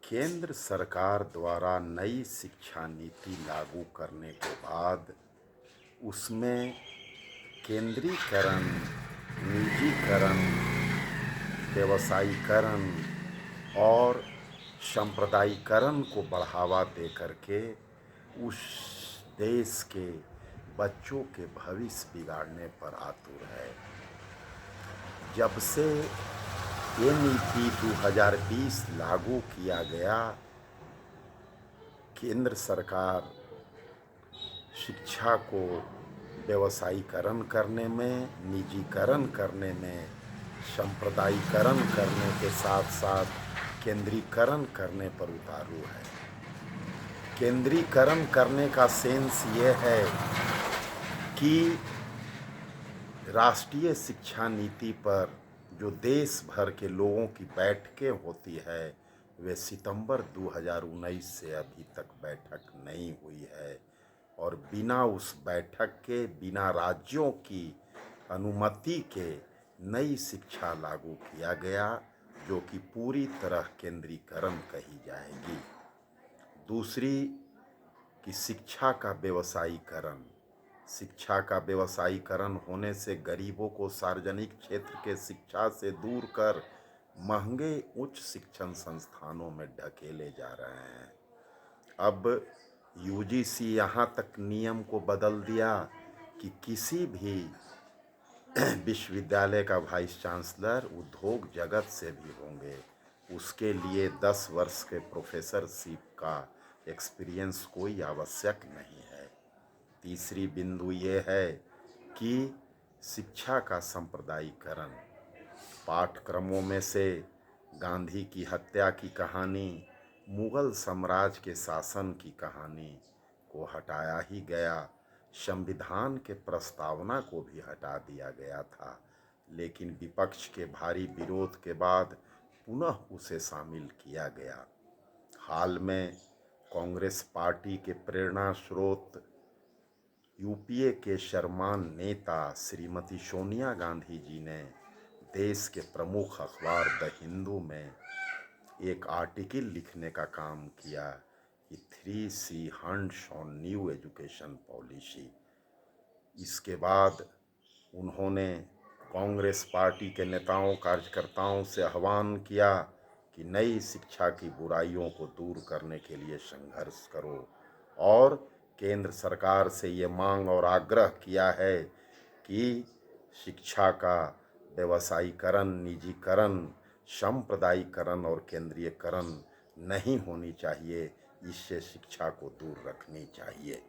केंद्र सरकार द्वारा नई शिक्षा नीति लागू करने के बाद उसमें केंद्रीकरण, निजीकरण, व्यवसायीकरण और सांप्रदायिकरण को बढ़ावा दे करके उस देश के बच्चों के भविष्य बिगाड़ने पर आतुर है। जब से ये नीति 2020 लागू किया गया, केंद्र सरकार शिक्षा को व्यवसायीकरण करने में, निजीकरण करने में, सांप्रदायिकरण करने के साथ साथ केंद्रीकरण करने पर उतारू है। केंद्रीकरण करने का सेंस ये है कि राष्ट्रीय शिक्षा नीति पर जो देश भर के लोगों की बैठकें होती है, वे सितंबर 2019 से अभी तक बैठक नहीं हुई है और बिना उस बैठक के, बिना राज्यों की अनुमति के नई शिक्षा लागू किया गया, जो कि पूरी तरह केंद्रीकरण कही जाएगी। दूसरी कि शिक्षा का व्यवसायीकरण होने से गरीबों को सार्वजनिक क्षेत्र के शिक्षा से दूर कर महंगे उच्च शिक्षण संस्थानों में ढकेले जा रहे हैं। अब यूजीसी यहाँ तक नियम को बदल दिया कि किसी भी विश्वविद्यालय का वाइस चांसलर उद्योग जगत से भी होंगे, उसके लिए 10 वर्ष के प्रोफेसरशिप का एक्सपीरियंस कोई आवश्यक नहीं है। तीसरी बिंदु ये है कि शिक्षा का सांप्रदायिकरण, पाठ्यक्रमों में से गांधी की हत्या की कहानी, मुगल साम्राज्य के शासन की कहानी को हटाया ही गया, संविधान के प्रस्तावना को भी हटा दिया गया था, लेकिन विपक्ष के भारी विरोध के बाद पुनः उसे शामिल किया गया। हाल में कांग्रेस पार्टी के प्रेरणा स्रोत यूपीए के शर्मान नेता श्रीमती सोनिया गांधी जी ने देश के प्रमुख अखबार द हिंदू में एक आर्टिकल लिखने का काम किया कि 3C hunts on new education policy. इसके बाद उन्होंने कांग्रेस पार्टी के नेताओं, कार्यकर्ताओं से आह्वान किया कि नई शिक्षा की बुराइयों को दूर करने के लिए संघर्ष करो और केंद्र सरकार से ये मांग और आग्रह किया है कि शिक्षा का व्यवसायीकरण, निजीकरण, सांप्रदायिकरण और केंद्रीयकरण नहीं होनी चाहिए। इससे शिक्षा को दूर रखनी चाहिए।